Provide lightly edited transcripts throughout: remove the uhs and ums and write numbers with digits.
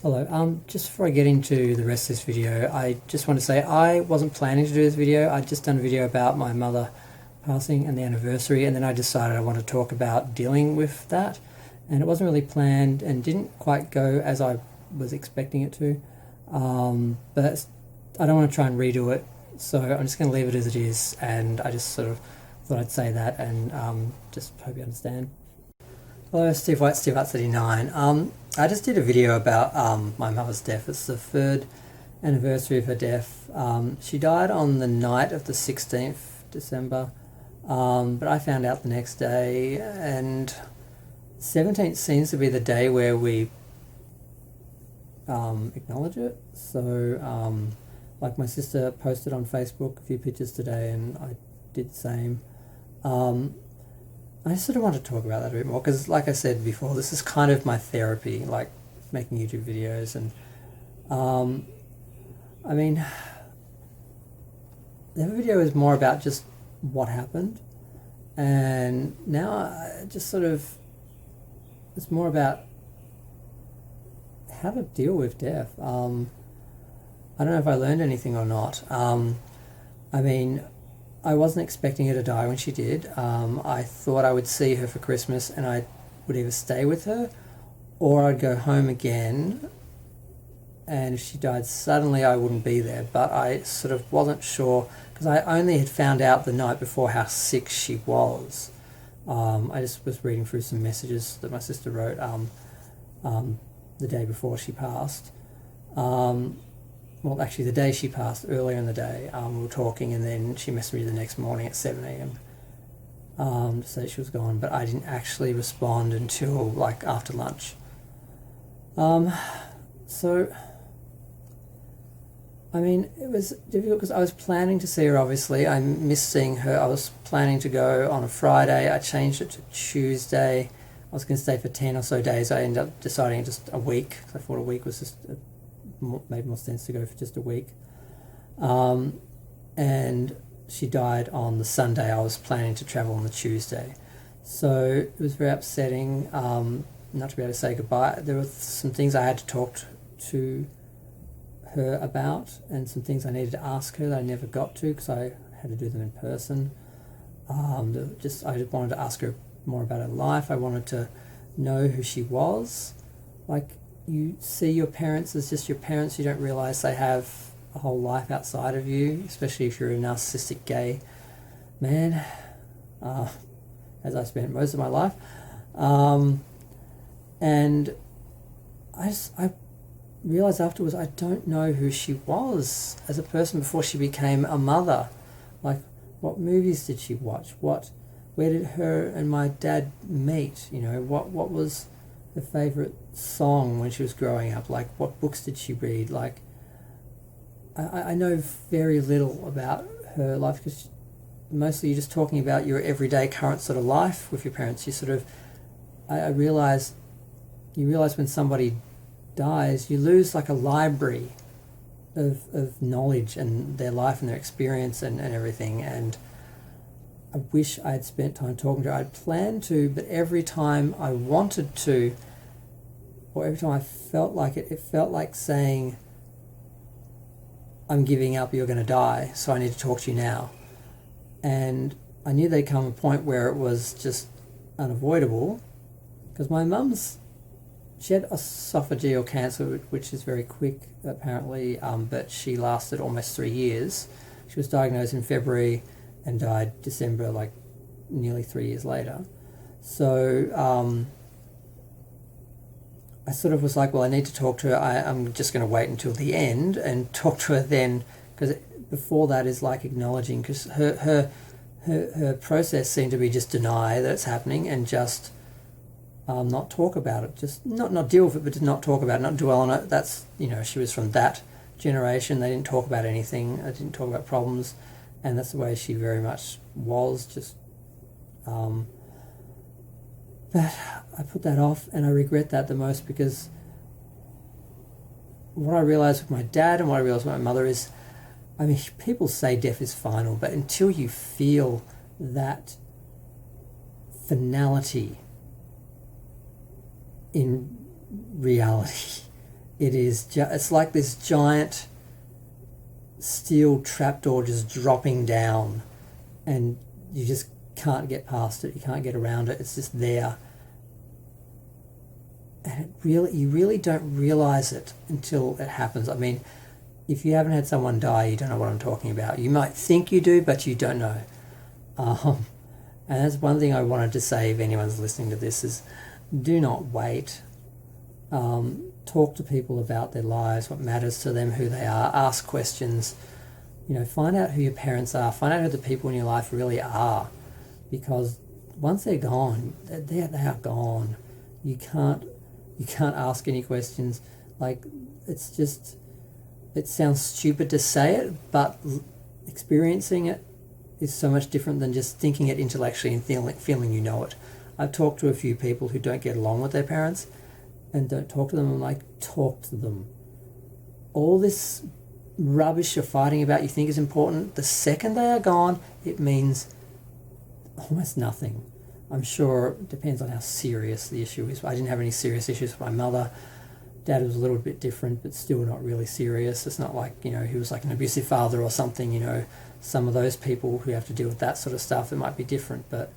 Hello, just before I get into the rest of this video, I just want to say I wasn't planning to do this video. I'd just done a video about my mother passing and the anniversary, and then I decided I want to talk about dealing with that. And it wasn't really planned and didn't quite go as I was expecting it to. But I don't want to try and redo it, so I'm just going to leave it as it is, and I just sort of thought I'd say that and just hope you understand. Hello, Steve White, Steve White 39. I just did a video about my mother's death. It's the third anniversary of her death. She died on the night of the 16th December, but I found out the next day, and 17th seems to be the day where we acknowledge it. So, like my sister posted on Facebook a few pictures today, and I did the same. I sort of want to talk about that a bit more because, like I said before, this is kind of my therapy, like making YouTube videos. And I mean, the other video is more about just what happened, and now I just sort of, it's more about how to deal with death. I don't know if I learned anything or not. I mean, I wasn't expecting her to die when she did. I thought I would see her for Christmas and I would either stay with her or I'd go home again, and if she died suddenly I wouldn't be there. But I sort of wasn't sure because I only had found out the night before how sick she was. I just was reading through some messages that my sister wrote the day before she passed. Well, actually, the day she passed, earlier in the day, we were talking, and then she messaged me the next morning at 7 a.m. To say she was gone, but I didn't actually respond until like after lunch. So, I mean, it was difficult because I was planning to see her, obviously. I missed seeing her. I was planning to go on a Friday. I changed it to Tuesday. I was going to stay for 10 or so days. I ended up deciding just a week, because I thought a week was just made more sense to go for just a week. And she died on the Sunday. I was planning to travel on the Tuesday. So it was very upsetting not to be able to say goodbye. There were some things I had to talk to her about, and some things I needed to ask her that I never got to because I had to do them in person. I just wanted to ask her more about her life. I wanted to know who she was. Like, you see your parents as just your parents. You don't realise they have a whole life outside of you, especially if you're a narcissistic gay man, as I spent most of my life. And I realised afterwards I don't know who she was as a person before she became a mother. Like, what movies did she watch? Where did her and my dad meet? You know, what was her favourite song when she was growing up? Like, what books did she read? Like, I know very little about her life because mostly you're just talking about your everyday current sort of life with your parents. You sort of, you realise when somebody dies, you lose like a library of knowledge and their life and their experience and everything. And I wish I had spent time talking to her. I'd planned to, but every time I wanted to, or every time I felt like it felt like saying, I'm giving up, you're going to die, so I need to talk to you now. And I knew there'd come a point where it was just unavoidable, because my mum's, she had esophageal cancer, which is very quick, apparently, but she lasted almost 3 years. She was diagnosed in February and died December, like nearly 3 years later. So I sort of was like, well, I need to talk to her. I'm just going to wait until the end and talk to her then, because before that is like acknowledging, because her process seemed to be just deny that it's happening and just not talk about it, just not deal with it, but just not talk about it, not dwell on it. That's, you know, she was from that generation. They didn't talk about anything. They didn't talk about problems. And that's the way she very much was, just, but I put that off, and I regret that the most, because what I realised with my dad and what I realised with my mother is, I mean, people say death is final, but until you feel that finality in reality, it's like this giant steel trapdoor just dropping down, and you just can't get past it, you can't get around it, it's just there. And you really don't realize it until it happens. I mean, if you haven't had someone die, you don't know what I'm talking about. You might think you do, but you don't know. And that's one thing I wanted to say if anyone's listening to this is, do not wait. Talk to people about their lives, what matters to them, who they are, ask questions. Find out who your parents are, find out who the people in your life really are, because once they're gone, they are gone. You can't ask any questions. Like, it sounds stupid to say it, but experiencing it is so much different than just thinking it intellectually and feeling you know it. I've talked to a few people who don't get along with their parents and don't talk to them. I'm like, talk to them. All this rubbish you're fighting about you think is important, the second they are gone, it means almost nothing. I'm sure it depends on how serious the issue is. I didn't have any serious issues with my mother. Dad was a little bit different, but still not really serious. It's not like, he was like an abusive father or something. Some of those people who have to deal with that sort of stuff, it might be different, but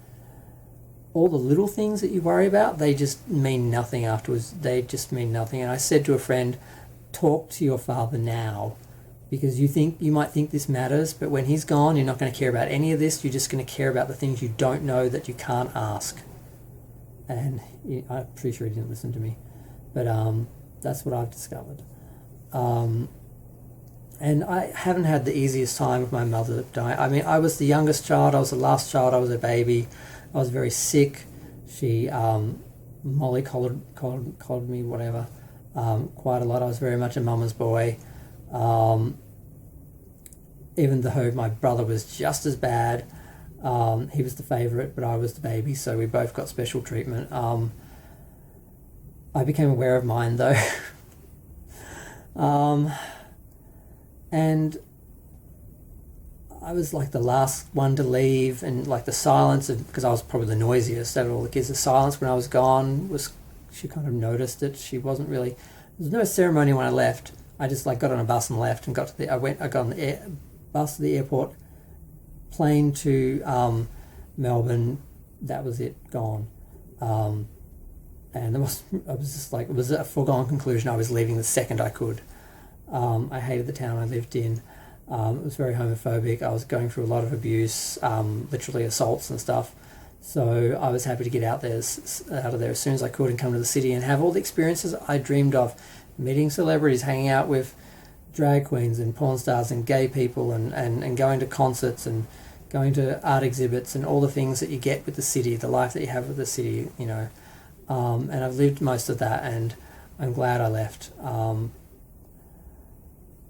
all the little things that you worry about, they just mean nothing afterwards. They just mean nothing. And I said to a friend, talk to your father now, because you might think this matters, but when he's gone, you're not going to care about any of this. You're just going to care about the things you don't know that you can't ask. And I'm pretty sure he didn't listen to me, but that's what I've discovered. And I haven't had the easiest time with my mother dying. I mean, I was the youngest child, I was the last child, I was a baby. I was very sick. She mollycoddled me, whatever, quite a lot. I was very much a mama's boy. Even though my brother was just as bad. He was the favourite, but I was the baby, so we both got special treatment. I became aware of mine, though. And I was like the last one to leave, and like the silence, because I was probably the noisiest out of all the kids, the silence when I was gone she kind of noticed it. She wasn't really, there was no ceremony when I left. I just got on a bus and left and I got on the bus to the airport, plane to Melbourne. That was it, gone. And it was a foregone conclusion. I was leaving the second I could. I hated the town I lived in. It was very homophobic. I was going through a lot of abuse, literally assaults and stuff. So I was happy to get out of there as soon as I could and come to the city and have all the experiences I dreamed of, meeting celebrities, hanging out with drag queens and porn stars and gay people, and going to concerts and going to art exhibits and all the things that you get with the city, the life that you have with the city, and I've lived most of that, and I'm glad I left.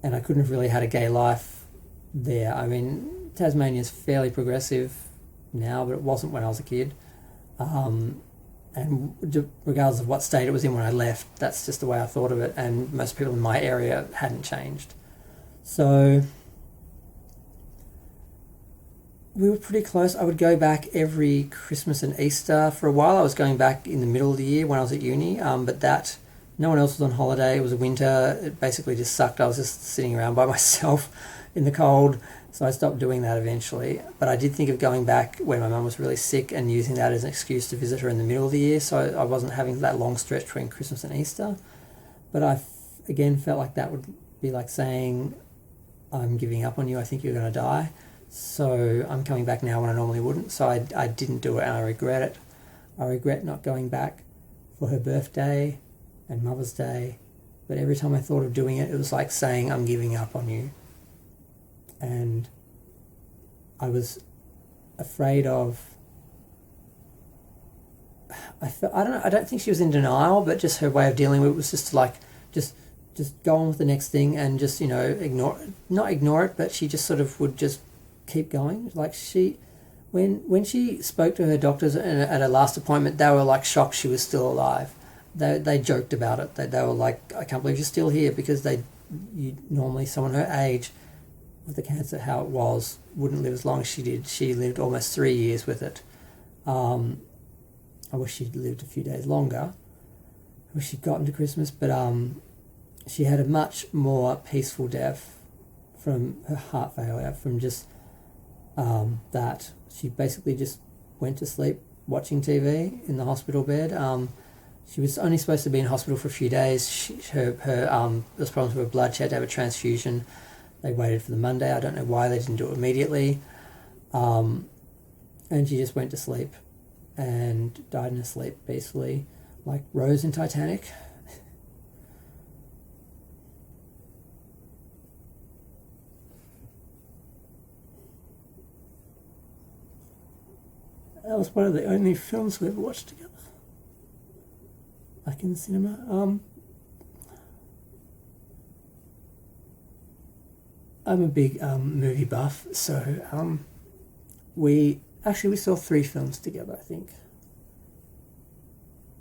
And I couldn't have really had a gay life there. I mean, Tasmania's fairly progressive now, but it wasn't when I was a kid. And regardless of what state it was in when I left, that's just the way I thought of it, and most people in my area hadn't changed. So we were pretty close. I would go back every Christmas and Easter for a while. I was going back in the middle of the year when I was at uni, but no one else was on holiday. It was winter. It basically just sucked. I was just sitting around by myself in the cold, so I stopped doing that eventually. But I did think of going back when my mum was really sick and using that as an excuse to visit her in the middle of the year, so I wasn't having that long stretch between Christmas and Easter. But I, again, felt like that would be like saying, I'm giving up on you, I think you're going to die. So I'm coming back now when I normally wouldn't. So I didn't do it, and I regret it. I regret not going back for her birthday and Mother's Day. But every time I thought of doing it, it was like saying, I'm giving up on you. And I was afraid of... I don't think she was in denial, but just her way of dealing with it was just like, just go on with the next thing and just, not ignore it, but she just sort of would just keep going. Like when she spoke to her doctors at her last appointment, they were like shocked she was still alive. They joked about it. They were like, I can't believe you're still here, because normally someone her age with the cancer, how it was, wouldn't live as long as she did. She lived almost 3 years with it. I wish she'd lived a few days longer. I wish she'd gotten to Christmas, but she had a much more peaceful death from her heart failure, from just that. She basically just went to sleep watching TV in the hospital bed. She was only supposed to be in hospital for a few days. Her there was problems with her blood. She had to have a transfusion. They waited for the Monday. I don't know why they didn't do it immediately. And she just went to sleep and died in her sleep, basically, like Rose in Titanic. That was one of the only films we ever watched together, like in the cinema. I'm a big movie buff, so we saw 3 films together, I think.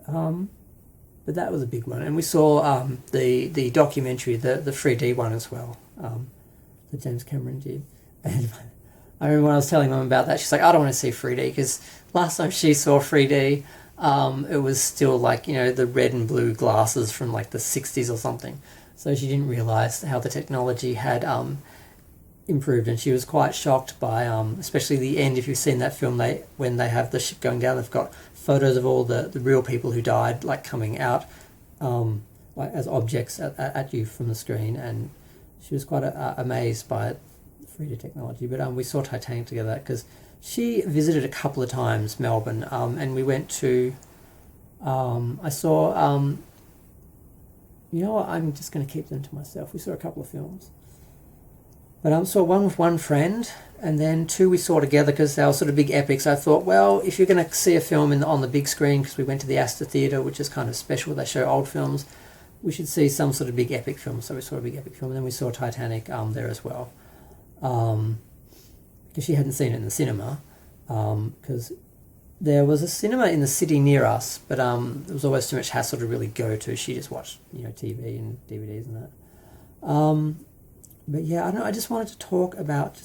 But that was a big one, and we saw the documentary, the 3D one as well, that James Cameron did. And I remember when I was telling Mum about that, she's like, I don't want to see 3D, because last time she saw 3D, it was still like, the red and blue glasses from like the 60s or something. So she didn't realise how the technology had improved, and she was quite shocked by, especially the end. If you've seen that film, when they have the ship going down, they've got photos of all the real people who died, like coming out like as objects at you from the screen, and she was quite amazed by it. 3D technology. But we saw Titanic together because she visited a couple of times Melbourne, and we went to I saw you know what, I'm just going to keep them to myself. We saw a couple of films, but I saw one with one friend, and then 2 we saw together because they were sort of big epics. I thought, well, if you're going to see a film on the big screen, because we went to the Astor Theatre, which is kind of special, they show old films, we should see some sort of big epic film. So we saw a big epic film, and then we saw Titanic there as well. Because she hadn't seen it in the cinema, because there was a cinema in the city near us, but there was always too much hassle to really go to. She just watched, TV and DVDs and that. But yeah, I don't know, I just wanted to talk about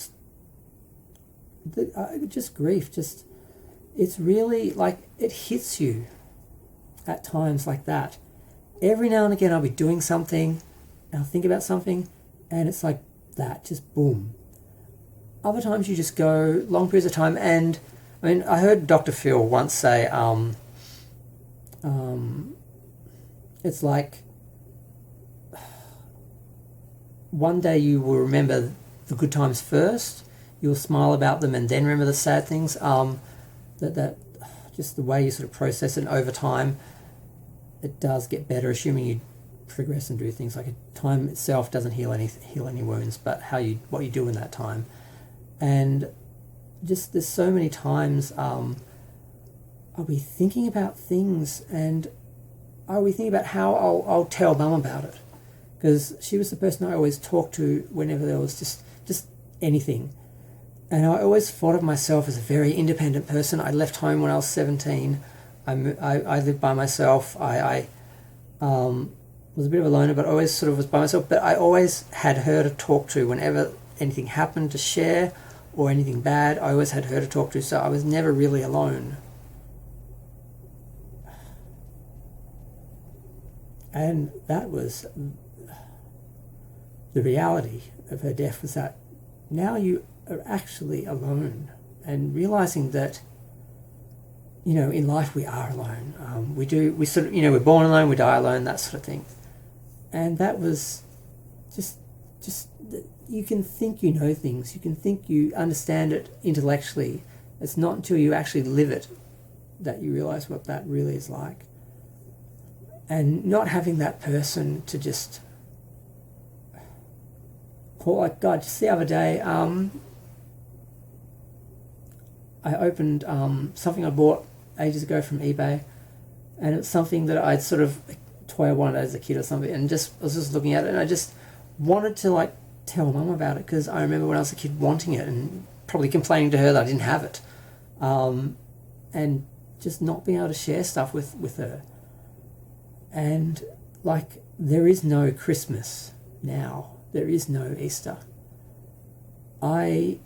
just grief. Just, it's really like, it hits you at times like that. Every now and again I'll be doing something, and I'll think about something, and it's like that, just boom. Other times you just go long periods of time, and I mean, I heard Dr. Phil once say, it's like one day you will remember the good times first, you'll smile about them, and then remember the sad things. That just the way you sort of process it over time, it does get better, assuming you progress and do things. Like, time itself doesn't heal any wounds, but what you do in that time. And just, there's so many times I'll be thinking about things, and I'll be thinking about how I'll tell Mum about it, because she was the person I always talked to whenever there was just anything. And I always thought of myself as a very independent person. I left home when I was 17. I lived by myself. I was a bit of a loner, but I always sort of was by myself. But I always had her to talk to whenever anything happened, to share, or anything bad. I always had her to talk to, so I was never really alone. And that was the reality of her death, was that now you are actually alone, and realizing that, in life we are alone. We sort of, we're born alone, we die alone, that sort of thing. And that was just you can think you know things, you can think you understand it intellectually. It's not until you actually live it that you realize what that really is like. And not having that person to just call, like, God, just the other day, I opened something I bought ages ago from eBay, and it's something that I'd sort of, a toy I wanted as a kid or something, and I was just looking at it, and I just wanted to, like, tell Mum about it, because I remember when I was a kid wanting it and probably complaining to her that I didn't have it, and just not being able to share stuff with her. And, like, there is no Christmas now. There is no Easter. I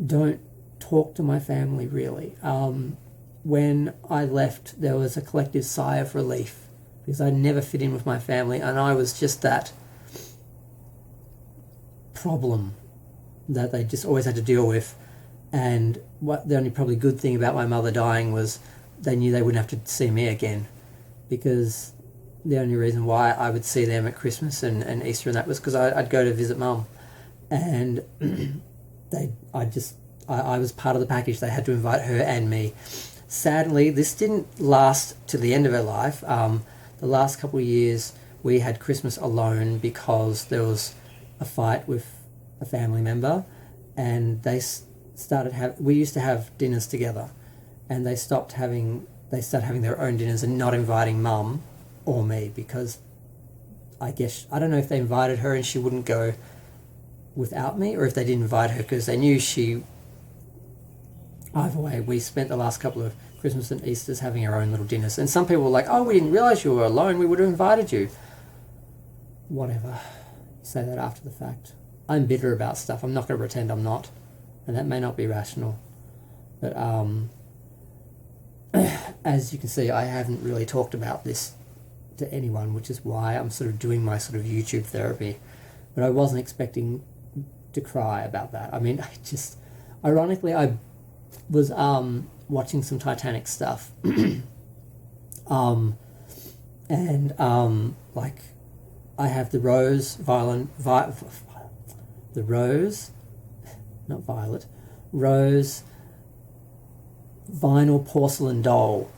don't talk to my family, really. When I left, there was a collective sigh of relief, because I never fit in with my family, and I was just that problem that they just always had to deal with. And what the only probably good thing about my mother dying was they knew they wouldn't have to see me again, because the only reason why I would see them at Christmas and Easter and that was because I'd go to visit Mum, and I was part of the package. They had to invite her and me. Sadly, this didn't last to the end of her life. The last couple of years we had Christmas alone because there was a fight with a family member, and we used to have dinners together, and they started having their own dinners and not inviting Mum or me, because I don't know if they invited her and she wouldn't go without me, or if they didn't invite her because they knew either way, we spent the last couple of Christmas and Easters having our own little dinners. And some people were like, oh, we didn't realise you were alone, we would have invited you. Whatever. Say that after the fact. I'm bitter about stuff. I'm not going to pretend I'm not. And that may not be rational. But as you can see, I haven't really talked about this to anyone, which is why I'm sort of doing my sort of YouTube therapy. But I wasn't expecting to cry about that. I mean, ironically, I was watching some Titanic stuff. I have the rose vinyl porcelain doll,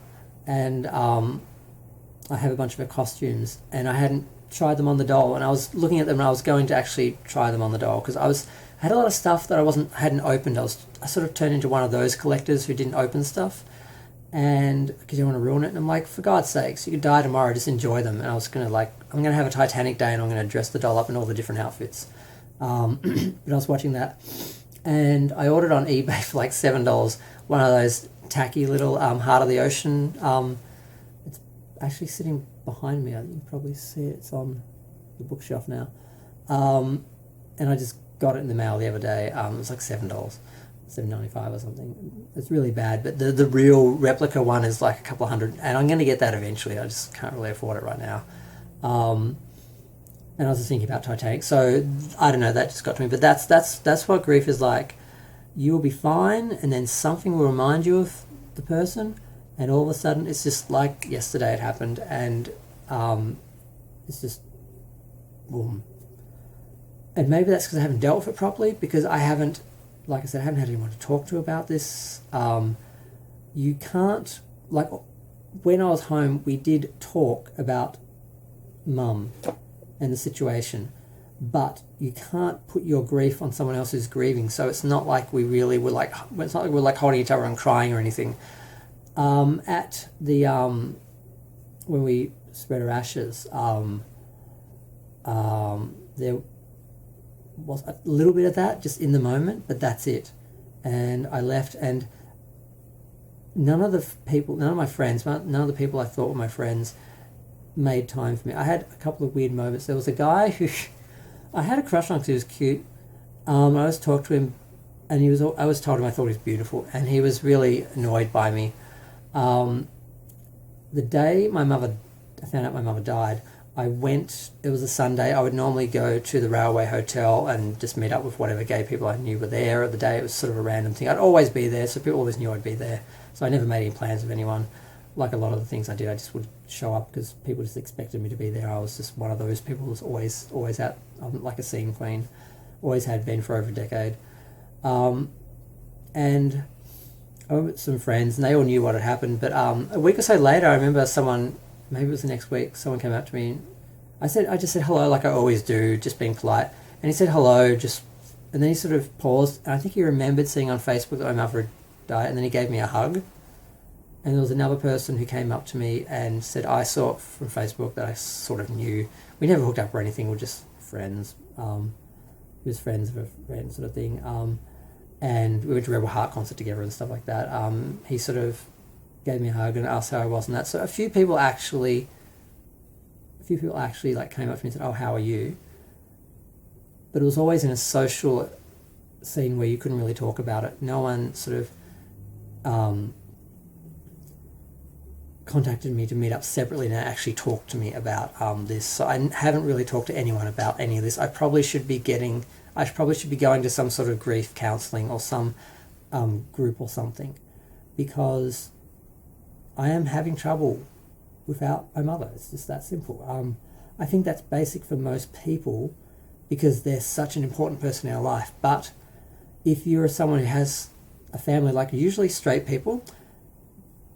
and I have a bunch of her costumes, and I hadn't tried them on the doll, and I was looking at them and I was going to actually try them on the doll, because I had a lot of stuff that I hadn't opened. I sort of turned into one of those collectors who didn't open stuff, and because you don't want to ruin it. And I'm like, for God's sakes, you could die tomorrow, just enjoy them. And I was going to I'm going to have a Titanic day, and I'm going to dress the doll up in all the different outfits. But I was watching that, and I ordered on eBay for like $7 one of those tacky little Heart of the Ocean. It's actually sitting behind me. I think you can probably see it. It's on the bookshelf now. And I just got it in the mail the other day. It was like $7, $7.95 or something. It's really bad, but the real replica one is like a couple of $100, and I'm going to get that eventually. I just can't really afford it right now. And I was just thinking about Titanic, so I don't know, that just got to me. But that's what grief is like. You will be fine, and then something will remind you of the person, and all of a sudden it's just like yesterday it happened, and it's just boom. And maybe that's because I haven't dealt with it properly, because I haven't, like I said, I haven't had anyone to talk to about this. You can't, like, when I was home, we did talk about Mum and the situation, but you can't put your grief on someone else who's grieving. So it's not like we really were like, it's not like we're like holding each other and crying or anything. At the when we spread her ashes, there was a little bit of that just in the moment, but that's it. And I left, and none of the people I thought were my friends made time for me. I had a couple of weird moments. There was a guy who I had a crush on because he was cute. I always talked to him, and I was told him I thought he was beautiful, and he was really annoyed by me. The day I found out my mother died, it was a Sunday. I would normally go to the Railway Hotel and just meet up with whatever gay people I knew were there at the day. It was sort of a random thing. I'd always be there, so people always knew I'd be there. So I never made any plans with anyone. Like a lot of the things I did, I just would show up because people just expected me to be there. I was just one of those people who was always out. I'm like a scene queen. Always had been for over a decade. And I went with some friends, and they all knew what had happened. But a week or so later, I remember maybe it was the next week, someone came up to me, and I just said hello like I always do, just being polite. And he said hello, and then he sort of paused, and I think he remembered seeing on Facebook that my mother had died, and then he gave me a hug. And there was another person who came up to me and said, I saw from Facebook that I sort of knew. We never hooked up or anything, we're just friends. He was friends of a friend sort of thing. And we went to Rebel Heart concert together and stuff like that. He sort of gave me a hug and asked how I was and that. So a few people actually like came up to me and said, oh, how are you? But it was always in a social scene where you couldn't really talk about it. No one sort of contacted me to meet up separately and actually talk to me about this. So I haven't really talked to anyone about any of this. I probably should be going to some sort of grief counselling or some group or something, because I am having trouble without my mother. It's just that simple. I think that's basic for most people because they're such an important person in our life. But if you're someone who has a family, like usually straight people,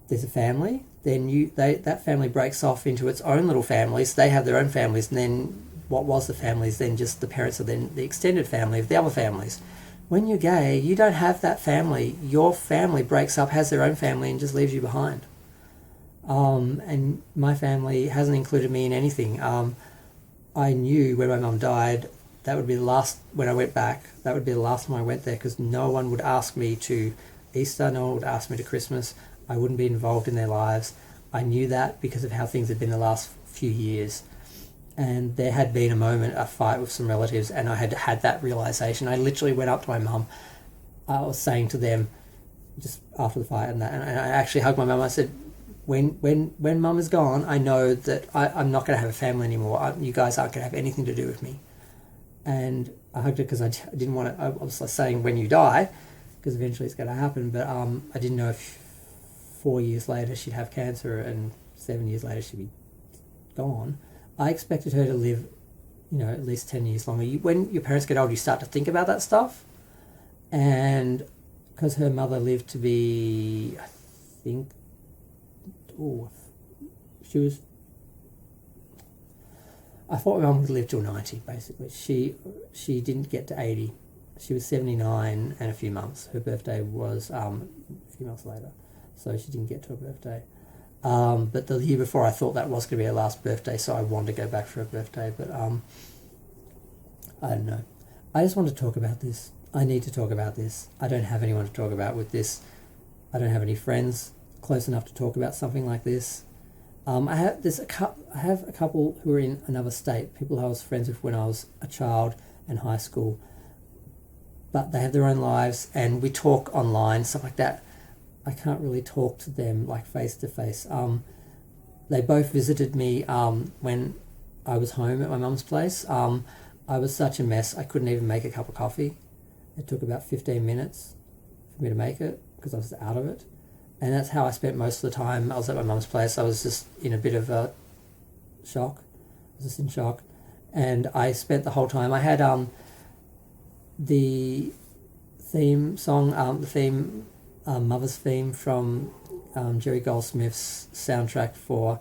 there's a family, then that family breaks off into its own little families. They have their own families, and then what was the family is then just the parents are then the extended family of the other families. When you're gay, you don't have that family. Your family breaks up, has their own family, and just leaves you behind. And my family hasn't included me in anything. I knew when my mum died, that would be the last, when I went back, that would be the last time I went there, because no one would ask me to Easter, no one would ask me to Christmas. I wouldn't be involved in their lives. I knew that because of how things had been the last few years. And there had been a fight with some relatives, and I had had that realisation. I literally went up to my mum. I was saying to them, just after the fight and that, and I actually hugged my mum. I said, when mum is gone, I know that I'm not going to have a family anymore. You guys aren't going to have anything to do with me. And I hugged her because I didn't want to, I was saying when you die, because eventually it's going to happen, but I didn't know if 4 years later she'd have cancer and 7 years later she'd be gone. I expected her to live, at least 10 years longer. When your parents get old, you start to think about that stuff. And because her mother lived to be, I think, I thought my mum would live till 90, basically. She didn't get to 80. She was 79 and a few months. Her birthday was a few months later, so she didn't get to her birthday. But the year before, I thought that was going to be her last birthday, so I wanted to go back for her birthday. But I don't know. I just want to talk about this. I need to talk about this. I don't have anyone to talk about with this. I don't have any friends close enough to talk about something like this. I have a couple who are in another state, people who I was friends with when I was a child in high school, but they have their own lives, and we talk online, stuff like that. I can't really talk to them like face to face. They both visited me when I was home at my mum's place. I was such a mess, I couldn't even make a cup of coffee. It took about 15 minutes for me to make it because I was out of it. And that's how I spent most of the time. I was at my mum's place. I was just in a bit of a shock. I was just in shock. And I spent the whole time. I had the theme song, Mother's Theme from Jerry Goldsmith's soundtrack for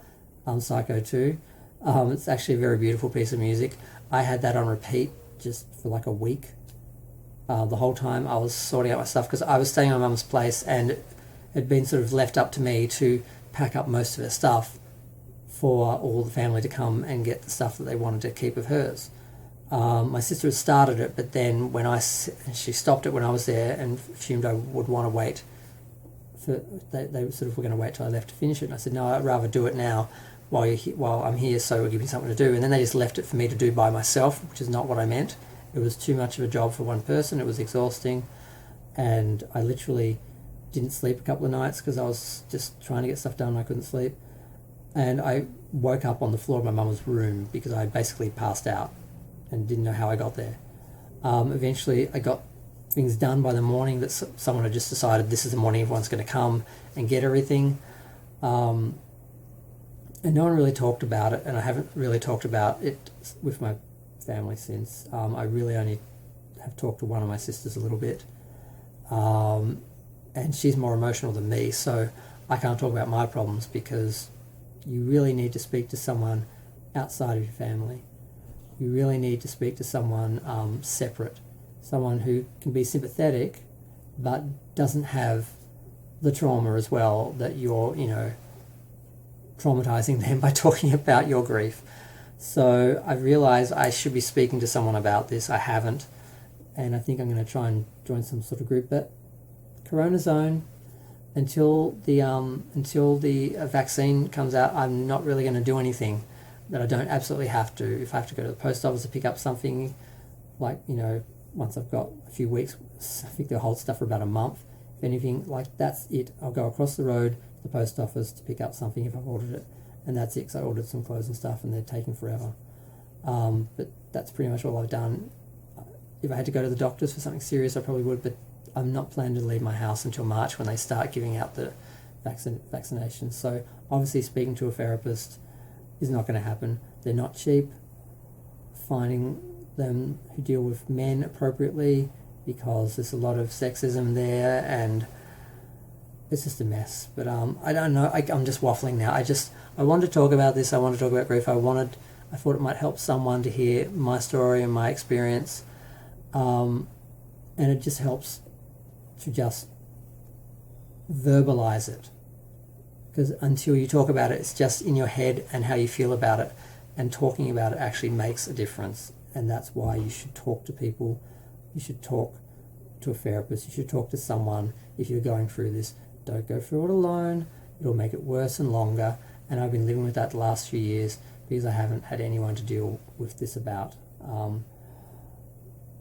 Psycho 2. It's actually a very beautiful piece of music. I had that on repeat just for like a week. The whole time I was sorting out my stuff because I was staying at my mum's place, and it had been sort of left up to me to pack up most of her stuff for all the family to come and get the stuff that they wanted to keep of hers. My sister had started it, but then she stopped it when I was there and assumed I would want to wait. They sort of were going to wait till I left to finish it. And I said, no, I'd rather do it now while I'm here, so it'll give me something to do. And then they just left it for me to do by myself, which is not what I meant. It was too much of a job for one person. It was exhausting. And I literally didn't sleep a couple of nights because I was just trying to get stuff done and I couldn't sleep. And I woke up on the floor of my mum's room because I basically passed out and didn't know how I got there. Eventually I got things done by the morning that someone had just decided this is the morning everyone's going to come and get everything. And no one really talked about it, and I haven't really talked about it with my family since. I really only have talked to one of my sisters a little bit. And she's more emotional than me, so I can't talk about my problems because you really need to speak to someone outside of your family. You really need to speak to someone separate, someone who can be sympathetic but doesn't have the trauma as well that you're, traumatizing them by talking about your grief. So I realised I should be speaking to someone about this. I haven't, and I think I'm going to try and join some sort of group, but Corona Zone, until the vaccine comes out, I'm not really going to do anything that I don't absolutely have to. If I have to go to the post office to pick up something, like, once I've got a few weeks, I think they'll hold stuff for about a month. If anything, like, that's it. I'll go across the road the post office to pick up something if I've ordered it, and that's it, because I ordered some clothes and stuff and they're taking forever. But that's pretty much all I've done. If I had to go to the doctors for something serious, I probably would, but I'm not planning to leave my house until March, when they start giving out the vaccinations. So obviously speaking to a therapist is not going to happen. They're not cheap. Finding them who deal with men appropriately, because there's a lot of sexism there, and it's just a mess. But I don't know. I'm just waffling now. I wanted to talk about this. I wanted to talk about grief. I thought it might help someone to hear my story and my experience, and it just helps to just verbalize it, because until you talk about it, it's just in your head and how you feel about it, and talking about it actually makes a difference. And that's why you should talk to people. You should talk to a therapist. You should talk to someone if you're going through this. Don't go through it alone. It'll make it worse and longer. And I've been living with that the last few years because I haven't had anyone to deal with this about.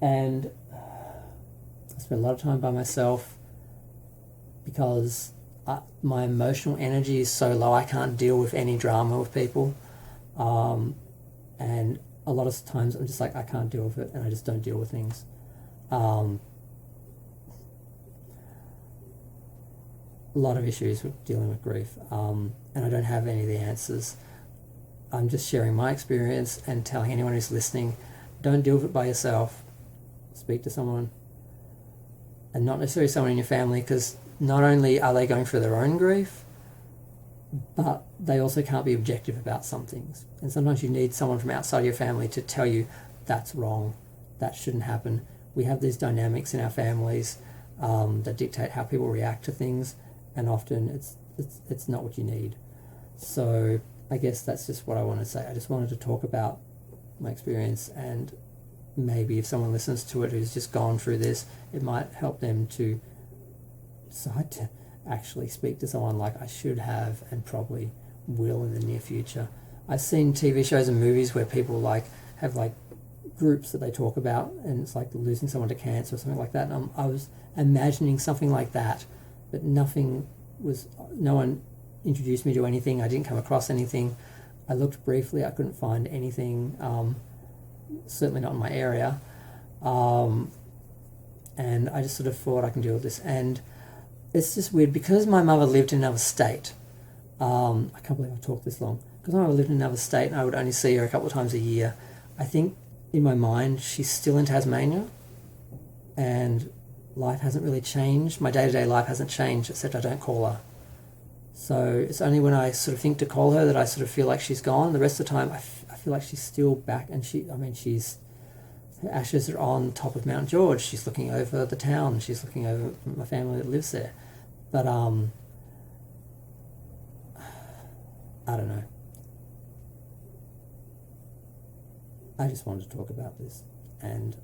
And I spend a lot of time by myself because my emotional energy is so low. I can't deal with any drama with people. And a lot of times I'm just like, I can't deal with it, and I just don't deal with things. A lot of issues with dealing with grief, and I don't have any of the answers. I'm just sharing my experience and telling anyone who's listening, don't deal with it by yourself. Speak to someone, and not necessarily someone in your family, because not only are they going through their own grief, but they also can't be objective about some things. And sometimes you need someone from outside your family to tell you that's wrong, that shouldn't happen. We have these dynamics in our families that dictate how people react to things, and often it's not what you need. So I guess that's just what I want to say. I just wanted to talk about my experience, and maybe if someone listens to it who's just gone through this, it might help them to decide to actually speak to someone like I should have, and probably will in the near future. I've seen TV shows and movies where people have groups that they talk about, and it's like losing someone to cancer or something like that, and I was imagining something like that, but no one introduced me to anything. I didn't come across anything. I looked briefly, I couldn't find anything, certainly not in my area, and I just sort of thought I can deal with this. And it's just weird, because my mother lived in another state. I can't believe I've talked this long. Because my mother lived in another state and I would only see her a couple of times a year, I think in my mind she's still in Tasmania, and life hasn't really changed. My day-to-day life hasn't changed, except I don't call her. So it's only when I sort of think to call her that I sort of feel like she's gone. The rest of the time I feel like she's still back, and her ashes are on top of Mount George. She's looking over the town. She's looking over my family that lives there. But I don't know. I just wanted to talk about this, and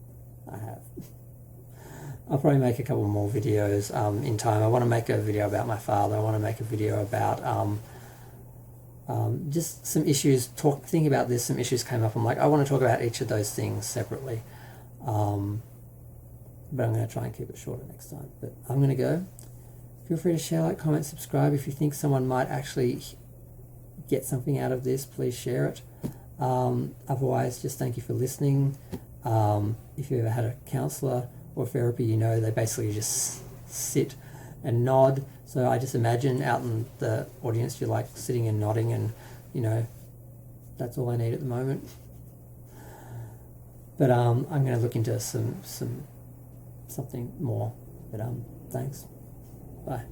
I have. I'll probably make a couple more videos in time. I want to make a video about my father. I want to make a video about just some issues. Thinking about this, some issues came up. I'm like, I want to talk about each of those things separately. But I'm going to try and keep it shorter next time. But I'm going to go. Feel free to share, like, comment, subscribe. If you think someone might actually get something out of this, please share it. Otherwise, just thank you for listening. If you ever had a counsellor or therapy, they basically just sit and nod. So I just imagine out in the audience, you're like sitting and nodding, and that's all I need at the moment. But I'm going to look into something more. But thanks. Bye.